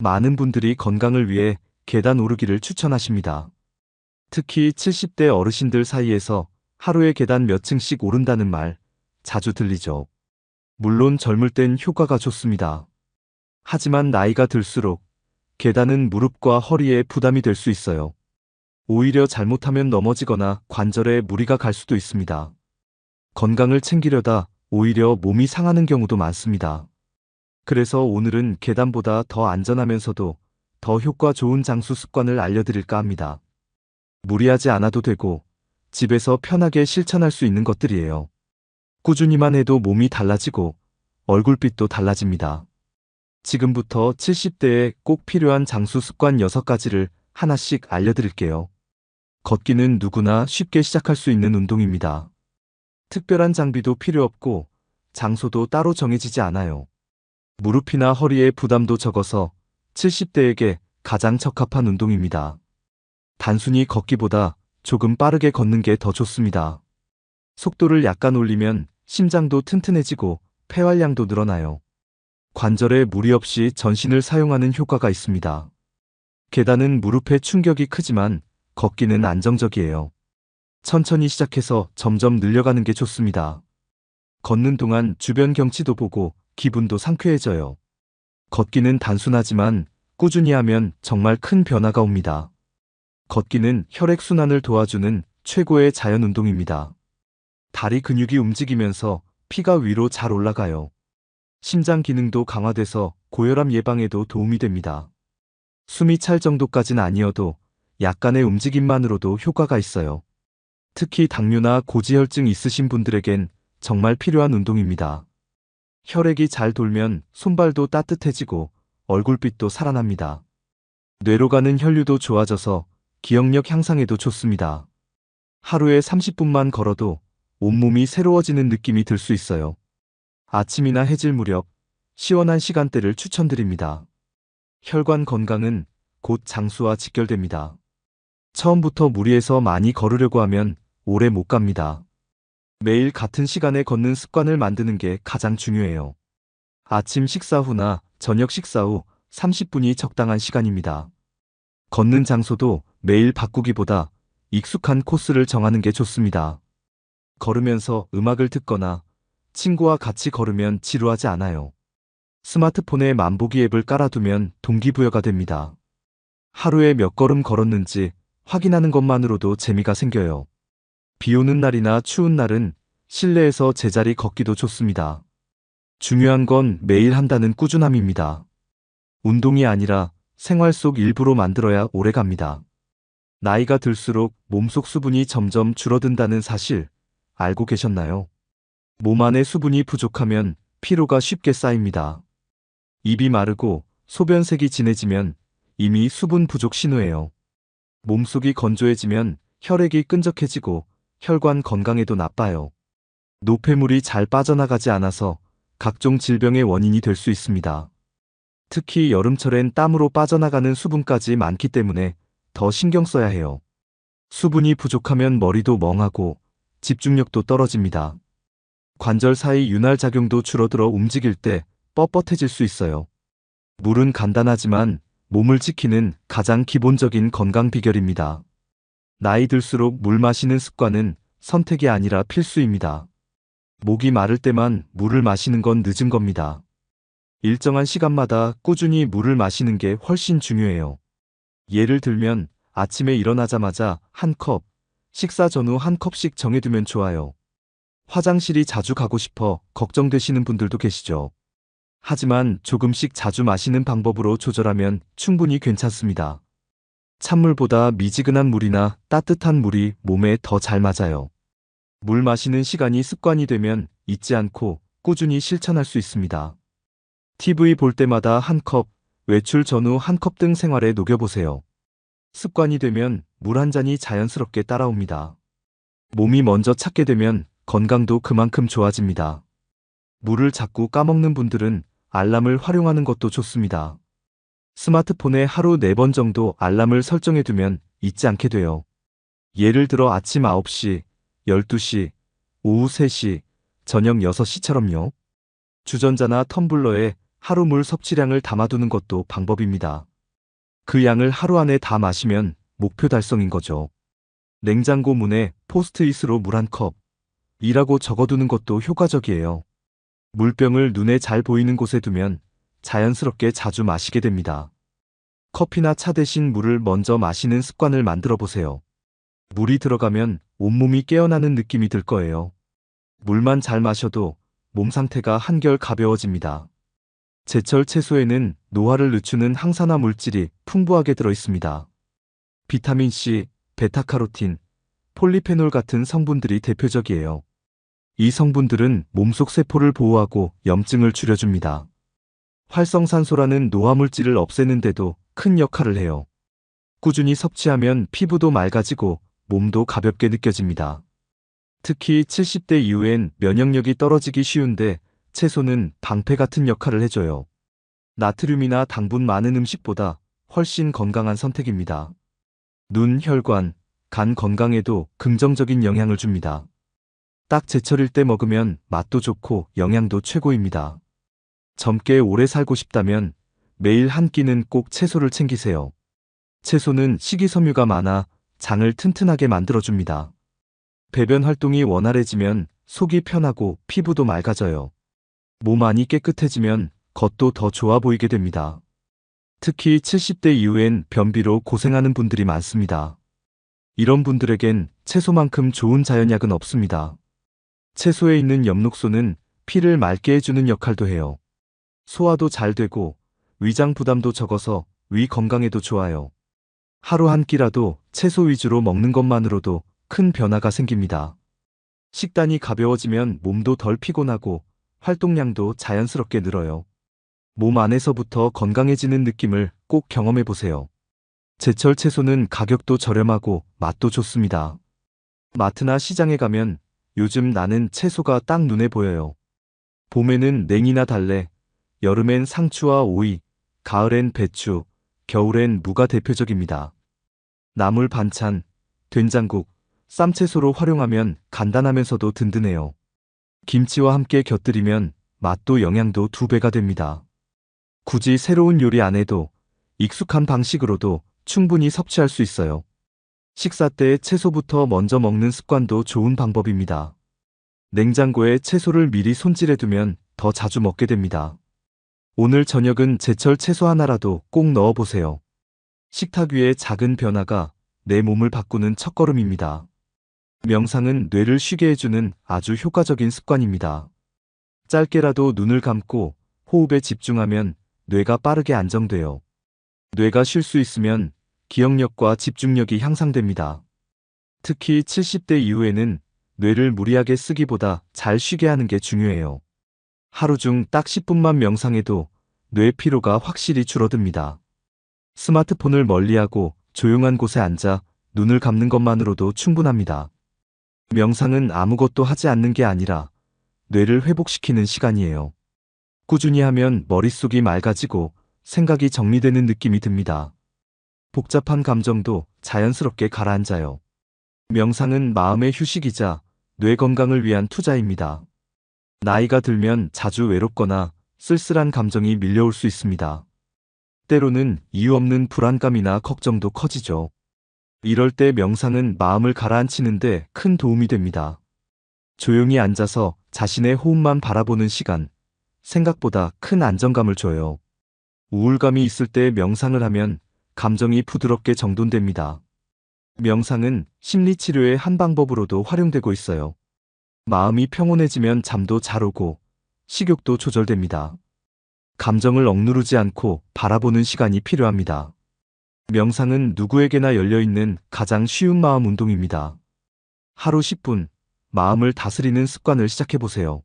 많은 분들이 건강을 위해 계단 오르기를 추천하십니다. 특히 70대 어르신들 사이에서 하루에 계단 몇 층씩 오른다는 말 자주 들리죠. 물론 젊을 땐 효과가 좋습니다. 하지만 나이가 들수록 계단은 무릎과 허리에 부담이 될 수 있어요. 오히려 잘못하면 넘어지거나 관절에 무리가 갈 수도 있습니다. 건강을 챙기려다 오히려 몸이 상하는 경우도 많습니다. 그래서 오늘은 계단보다 더 안전하면서도 더 효과 좋은 장수 습관을 알려드릴까 합니다. 무리하지 않아도 되고 집에서 편하게 실천할 수 있는 것들이에요. 꾸준히만 해도 몸이 달라지고 얼굴빛도 달라집니다. 지금부터 70대에 꼭 필요한 장수 습관 6가지를 하나씩 알려드릴게요. 걷기는 누구나 쉽게 시작할 수 있는 운동입니다. 특별한 장비도 필요 없고 장소도 따로 정해지지 않아요. 무릎이나 허리의 부담도 적어서 70대에게 가장 적합한 운동입니다. 단순히 걷기보다 조금 빠르게 걷는 게 더 좋습니다. 속도를 약간 올리면 심장도 튼튼해지고 폐활량도 늘어나요. 관절에 무리 없이 전신을 사용하는 효과가 있습니다. 계단은 무릎에 충격이 크지만 걷기는 안정적이에요. 천천히 시작해서 점점 늘려가는 게 좋습니다. 걷는 동안 주변 경치도 보고 기분도 상쾌해져요. 걷기는 단순하지만 꾸준히 하면 정말 큰 변화가 옵니다. 걷기는 혈액순환을 도와주는 최고의 자연 운동입니다. 다리 근육이 움직이면서 피가 위로 잘 올라가요. 심장 기능도 강화돼서 고혈압 예방에도 도움이 됩니다. 숨이 찰 정도까지는 아니어도 약간의 움직임만으로도 효과가 있어요. 특히 당뇨나 고지혈증 있으신 분들에겐 정말 필요한 운동입니다. 혈액이 잘 돌면 손발도 따뜻해지고 얼굴빛도 살아납니다. 뇌로 가는 혈류도 좋아져서 기억력 향상에도 좋습니다. 하루에 30분만 걸어도 온몸이 새로워지는 느낌이 들 수 있어요. 아침이나 해질 무렵 시원한 시간대를 추천드립니다. 혈관 건강은 곧 장수와 직결됩니다. 처음부터 무리해서 많이 걸으려고 하면 오래 못 갑니다. 매일 같은 시간에 걷는 습관을 만드는 게 가장 중요해요. 아침 식사 후나 저녁 식사 후 30분이 적당한 시간입니다. 걷는 장소도 매일 바꾸기보다 익숙한 코스를 정하는 게 좋습니다. 걸으면서 음악을 듣거나 친구와 같이 걸으면 지루하지 않아요. 스마트폰에 만보기 앱을 깔아두면 동기부여가 됩니다. 하루에 몇 걸음 걸었는지 확인하는 것만으로도 재미가 생겨요. 비 오는 날이나 추운 날은 실내에서 제자리 걷기도 좋습니다. 중요한 건 매일 한다는 꾸준함입니다. 운동이 아니라 생활 속 일부로 만들어야 오래 갑니다. 나이가 들수록 몸속 수분이 점점 줄어든다는 사실 알고 계셨나요? 몸 안에 수분이 부족하면 피로가 쉽게 쌓입니다. 입이 마르고 소변색이 진해지면 이미 수분 부족 신호예요. 몸속이 건조해지면 혈액이 끈적해지고 혈관 건강에도 나빠요. 노폐물이 잘 빠져나가지 않아서 각종 질병의 원인이 될 수 있습니다. 특히 여름철엔 땀으로 빠져나가는 수분까지 많기 때문에 더 신경 써야 해요. 수분이 부족하면 머리도 멍하고 집중력도 떨어집니다. 관절 사이 윤활 작용도 줄어들어 움직일 때 뻣뻣해질 수 있어요. 물은 간단하지만 몸을 지키는 가장 기본적인 건강 비결입니다. 나이 들수록 물 마시는 습관은 선택이 아니라 필수입니다. 목이 마를 때만 물을 마시는 건 늦은 겁니다. 일정한 시간마다 꾸준히 물을 마시는 게 훨씬 중요해요. 예를 들면 아침에 일어나자마자 한 컵, 식사 전후 한 컵씩 정해두면 좋아요. 화장실이 자주 가고 싶어 걱정되시는 분들도 계시죠. 하지만 조금씩 자주 마시는 방법으로 조절하면 충분히 괜찮습니다. 찬물보다 미지근한 물이나 따뜻한 물이 몸에 더 잘 맞아요. 물 마시는 시간이 습관이 되면 잊지 않고 꾸준히 실천할 수 있습니다. TV 볼 때마다 한 컵, 외출 전후 한 컵 등 생활에 녹여보세요. 습관이 되면 물 한 잔이 자연스럽게 따라옵니다. 몸이 먼저 찾게 되면 건강도 그만큼 좋아집니다. 물을 자꾸 까먹는 분들은 알람을 활용하는 것도 좋습니다. 스마트폰에 하루 4번 정도 알람을 설정해두면 잊지 않게 돼요. 예를 들어 아침 9시, 12시, 오후 3시, 저녁 6시처럼요. 주전자나 텀블러에 하루 물 섭취량을 담아두는 것도 방법입니다. 그 양을 하루 안에 다 마시면 목표 달성인 거죠. 냉장고 문에 포스트잇으로 물 한 컵이라고 적어두는 것도 효과적이에요. 물병을 눈에 잘 보이는 곳에 두면 자연스럽게 자주 마시게 됩니다. 커피나 차 대신 물을 먼저 마시는 습관을 만들어 보세요. 물이 들어가면 온몸이 깨어나는 느낌이 들 거예요. 물만 잘 마셔도 몸 상태가 한결 가벼워집니다. 제철 채소에는 노화를 늦추는 항산화 물질이 풍부하게 들어 있습니다. 비타민 C, 베타카로틴, 폴리페놀 같은 성분들이 대표적이에요. 이 성분들은 몸속 세포를 보호하고 염증을 줄여줍니다. 활성산소라는 노화 물질을 없애는 데도 큰 역할을 해요. 꾸준히 섭취하면 피부도 맑아지고 몸도 가볍게 느껴집니다. 특히 70대 이후엔 면역력이 떨어지기 쉬운데 채소는 방패 같은 역할을 해줘요. 나트륨이나 당분 많은 음식보다 훨씬 건강한 선택입니다. 눈, 혈관, 간 건강에도 긍정적인 영향을 줍니다. 딱 제철일 때 먹으면 맛도 좋고 영양도 최고입니다. 젊게 오래 살고 싶다면 매일 한 끼는 꼭 채소를 챙기세요. 채소는 식이섬유가 많아 장을 튼튼하게 만들어줍니다. 배변 활동이 원활해지면 속이 편하고 피부도 맑아져요. 몸 안이 깨끗해지면 겉도 더 좋아 보이게 됩니다. 특히 70대 이후엔 변비로 고생하는 분들이 많습니다. 이런 분들에겐 채소만큼 좋은 자연약은 없습니다. 채소에 있는 엽록소는 피를 맑게 해주는 역할도 해요. 소화도 잘 되고 위장 부담도 적어서 위 건강에도 좋아요. 하루 한 끼라도 채소 위주로 먹는 것만으로도 큰 변화가 생깁니다. 식단이 가벼워지면 몸도 덜 피곤하고 활동량도 자연스럽게 늘어요. 몸 안에서부터 건강해지는 느낌을 꼭 경험해 보세요. 제철 채소는 가격도 저렴하고 맛도 좋습니다. 마트나 시장에 가면 요즘 나는 채소가 딱 눈에 보여요. 봄에는 냉이나 달래, 여름엔 상추와 오이, 가을엔 배추, 겨울엔 무가 대표적입니다. 나물 반찬, 된장국, 쌈채소로 활용하면 간단하면서도 든든해요. 김치와 함께 곁들이면 맛도 영양도 2배가 됩니다. 굳이 새로운 요리 안 해도 익숙한 방식으로도 충분히 섭취할 수 있어요. 식사 때 채소부터 먼저 먹는 습관도 좋은 방법입니다. 냉장고에 채소를 미리 손질해두면 더 자주 먹게 됩니다. 오늘 저녁은 제철 채소 하나라도 꼭 넣어보세요. 식탁 위의 작은 변화가 내 몸을 바꾸는 첫걸음입니다. 명상은 뇌를 쉬게 해주는 아주 효과적인 습관입니다. 짧게라도 눈을 감고 호흡에 집중하면 뇌가 빠르게 안정돼요. 뇌가 쉴 수 있으면 기억력과 집중력이 향상됩니다. 특히 70대 이후에는 뇌를 무리하게 쓰기보다 잘 쉬게 하는 게 중요해요. 하루 중 딱 10분만 명상해도 뇌 피로가 확실히 줄어듭니다. 스마트폰을 멀리하고 조용한 곳에 앉아 눈을 감는 것만으로도 충분합니다. 명상은 아무것도 하지 않는 게 아니라 뇌를 회복시키는 시간이에요. 꾸준히 하면 머릿속이 맑아지고 생각이 정리되는 느낌이 듭니다. 복잡한 감정도 자연스럽게 가라앉아요. 명상은 마음의 휴식이자 뇌 건강을 위한 투자입니다. 나이가 들면 자주 외롭거나 쓸쓸한 감정이 밀려올 수 있습니다. 때로는 이유 없는 불안감이나 걱정도 커지죠. 이럴 때 명상은 마음을 가라앉히는데 큰 도움이 됩니다. 조용히 앉아서 자신의 호흡만 바라보는 시간, 생각보다 큰 안정감을 줘요. 우울감이 있을 때 명상을 하면 감정이 부드럽게 정돈됩니다. 명상은 심리치료의 한 방법으로도 활용되고 있어요. 마음이 평온해지면 잠도 잘 오고 식욕도 조절됩니다. 감정을 억누르지 않고 바라보는 시간이 필요합니다. 명상은 누구에게나 열려있는 가장 쉬운 마음 운동입니다. 하루 10분, 마음을 다스리는 습관을 시작해보세요.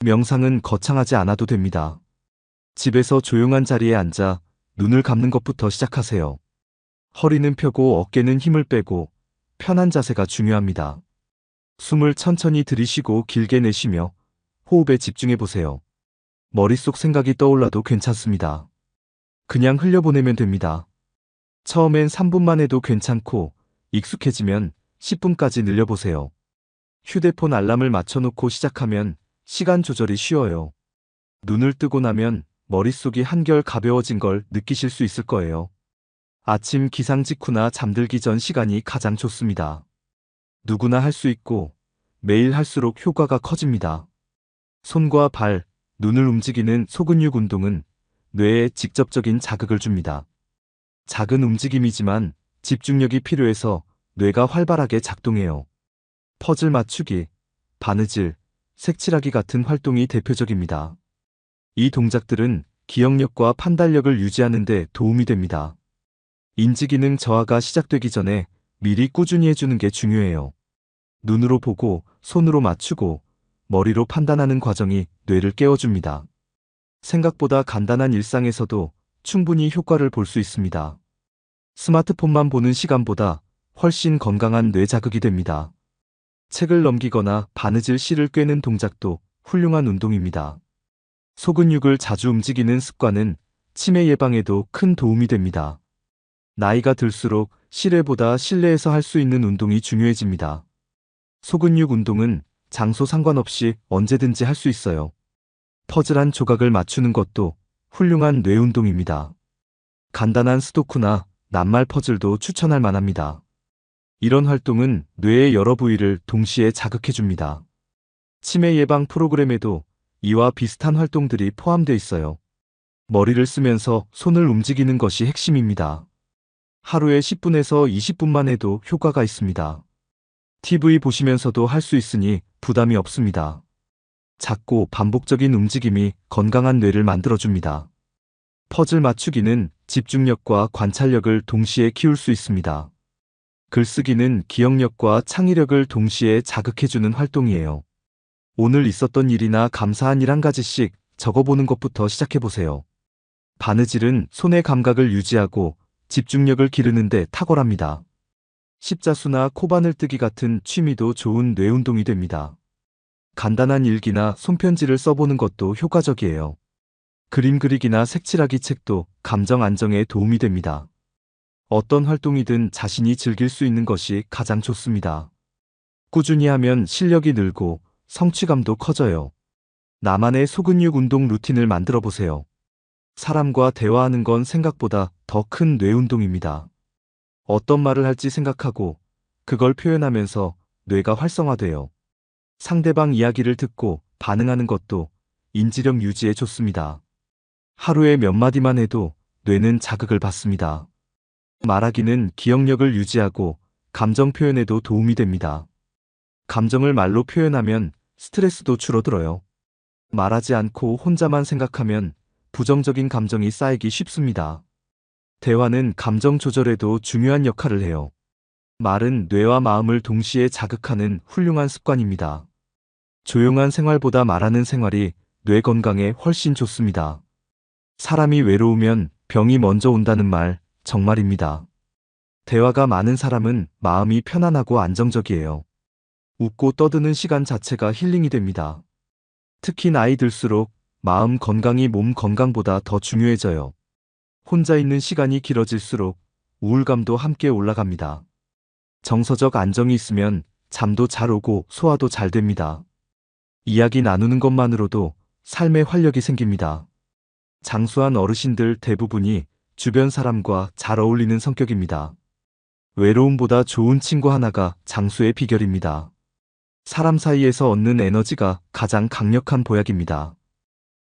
명상은 거창하지 않아도 됩니다. 집에서 조용한 자리에 앉아 눈을 감는 것부터 시작하세요. 허리는 펴고 어깨는 힘을 빼고 편한 자세가 중요합니다. 숨을 천천히 들이쉬고 길게 내쉬며 호흡에 집중해보세요. 머릿속 생각이 떠올라도 괜찮습니다. 그냥 흘려보내면 됩니다. 처음엔 3분만 해도 괜찮고 익숙해지면 10분까지 늘려보세요. 휴대폰 알람을 맞춰놓고 시작하면 시간 조절이 쉬워요. 눈을 뜨고 나면 머릿속이 한결 가벼워진 걸 느끼실 수 있을 거예요. 아침 기상 직후나 잠들기 전 시간이 가장 좋습니다. 누구나 할 수 있고 매일 할수록 효과가 커집니다. 손과 발, 눈을 움직이는 소근육 운동은 뇌에 직접적인 자극을 줍니다. 작은 움직임이지만 집중력이 필요해서 뇌가 활발하게 작동해요. 퍼즐 맞추기, 바느질, 색칠하기 같은 활동이 대표적입니다. 이 동작들은 기억력과 판단력을 유지하는 데 도움이 됩니다. 인지기능 저하가 시작되기 전에 미리 꾸준히 해주는 게 중요해요. 눈으로 보고 손으로 맞추고 머리로 판단하는 과정이 뇌를 깨워줍니다. 생각보다 간단한 일상에서도 충분히 효과를 볼 수 있습니다. 스마트폰만 보는 시간보다 훨씬 건강한 뇌 자극이 됩니다. 책을 넘기거나 바느질 실을 꿰는 동작도 훌륭한 운동입니다. 소근육을 자주 움직이는 습관은 치매 예방에도 큰 도움이 됩니다. 나이가 들수록 실외보다 실내에서 할 수 있는 운동이 중요해집니다. 소근육 운동은 장소 상관없이 언제든지 할 수 있어요. 퍼즐 한 조각을 맞추는 것도 훌륭한 뇌 운동입니다. 간단한 스도쿠나 낱말 퍼즐도 추천할 만합니다. 이런 활동은 뇌의 여러 부위를 동시에 자극해줍니다. 치매 예방 프로그램에도 이와 비슷한 활동들이 포함되어 있어요. 머리를 쓰면서 손을 움직이는 것이 핵심입니다. 하루에 10분에서 20분만 해도 효과가 있습니다. TV 보시면서도 할 수 있으니 부담이 없습니다. 작고 반복적인 움직임이 건강한 뇌를 만들어줍니다. 퍼즐 맞추기는 집중력과 관찰력을 동시에 키울 수 있습니다. 글쓰기는 기억력과 창의력을 동시에 자극해주는 활동이에요. 오늘 있었던 일이나 감사한 일 한 가지씩 적어보는 것부터 시작해보세요. 바느질은 손의 감각을 유지하고 집중력을 기르는데 탁월합니다. 십자수나 코바늘 뜨기 같은 취미도 좋은 뇌 운동이 됩니다. 간단한 일기나 손편지를 써보는 것도 효과적이에요. 그림 그리기나 색칠하기 책도 감정 안정에 도움이 됩니다. 어떤 활동이든 자신이 즐길 수 있는 것이 가장 좋습니다. 꾸준히 하면 실력이 늘고 성취감도 커져요. 나만의 소근육 운동 루틴을 만들어 보세요. 사람과 대화하는 건 생각보다 더 큰 뇌 운동입니다. 어떤 말을 할지 생각하고 그걸 표현하면서 뇌가 활성화돼요. 상대방 이야기를 듣고 반응하는 것도 인지력 유지에 좋습니다. 하루에 몇 마디만 해도 뇌는 자극을 받습니다. 말하기는 기억력을 유지하고 감정 표현에도 도움이 됩니다. 감정을 말로 표현하면 스트레스도 줄어들어요. 말하지 않고 혼자만 생각하면 부정적인 감정이 쌓이기 쉽습니다. 대화는 감정 조절에도 중요한 역할을 해요. 말은 뇌와 마음을 동시에 자극하는 훌륭한 습관입니다. 조용한 생활보다 말하는 생활이 뇌 건강에 훨씬 좋습니다. 사람이 외로우면 병이 먼저 온다는 말 정말입니다. 대화가 많은 사람은 마음이 편안하고 안정적이에요. 웃고 떠드는 시간 자체가 힐링이 됩니다. 특히 나이 들수록 마음 건강이 몸 건강보다 더 중요해져요. 혼자 있는 시간이 길어질수록 우울감도 함께 올라갑니다. 정서적 안정이 있으면 잠도 잘 오고 소화도 잘 됩니다. 이야기 나누는 것만으로도 삶에 활력이 생깁니다. 장수한 어르신들 대부분이 주변 사람과 잘 어울리는 성격입니다. 외로움보다 좋은 친구 하나가 장수의 비결입니다. 사람 사이에서 얻는 에너지가 가장 강력한 보약입니다.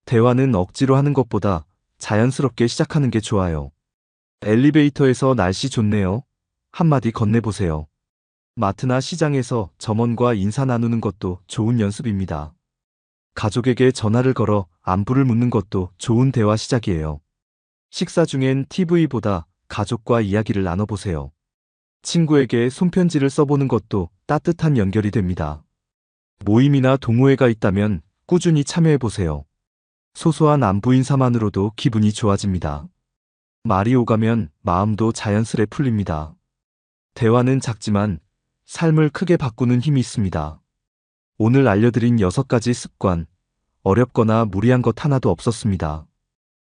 대화는 억지로 하는 것보다 자연스럽게 시작하는 게 좋아요. 엘리베이터에서 날씨 좋네요. 한마디 건네보세요. 마트나 시장에서 점원과 인사 나누는 것도 좋은 연습입니다. 가족에게 전화를 걸어 안부를 묻는 것도 좋은 대화 시작이에요. 식사 중엔 TV보다 가족과 이야기를 나눠보세요. 친구에게 손편지를 써보는 것도 따뜻한 연결이 됩니다. 모임이나 동호회가 있다면 꾸준히 참여해보세요. 소소한 안부 인사만으로도 기분이 좋아집니다. 말이 오가면 마음도 자연스레 풀립니다. 대화는 작지만 삶을 크게 바꾸는 힘이 있습니다. 오늘 알려드린 6가지 습관, 어렵거나 무리한 것 하나도 없었습니다.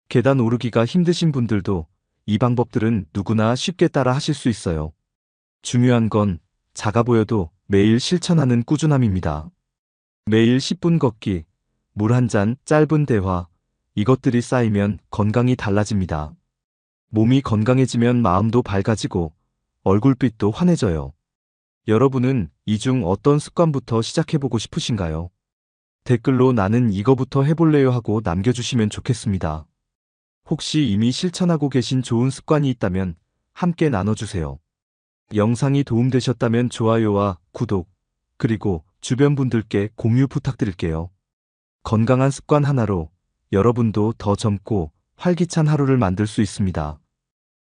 계단 오르기가 힘드신 분들도 이 방법들은 누구나 쉽게 따라 하실 수 있어요. 중요한 건 작아 보여도 매일 실천하는 꾸준함입니다. 매일 10분 걷기, 물 한 잔, 짧은 대화, 이것들이 쌓이면 건강이 달라집니다. 몸이 건강해지면 마음도 밝아지고 얼굴빛도 환해져요. 여러분은 이 중 어떤 습관부터 시작해보고 싶으신가요? 댓글로 나는 이거부터 해볼래요 하고 남겨주시면 좋겠습니다. 혹시 이미 실천하고 계신 좋은 습관이 있다면 함께 나눠주세요. 영상이 도움되셨다면 좋아요와 구독, 그리고 주변 분들께 공유 부탁드릴게요. 건강한 습관 하나로 여러분도 더 젊고 활기찬 하루를 만들 수 있습니다.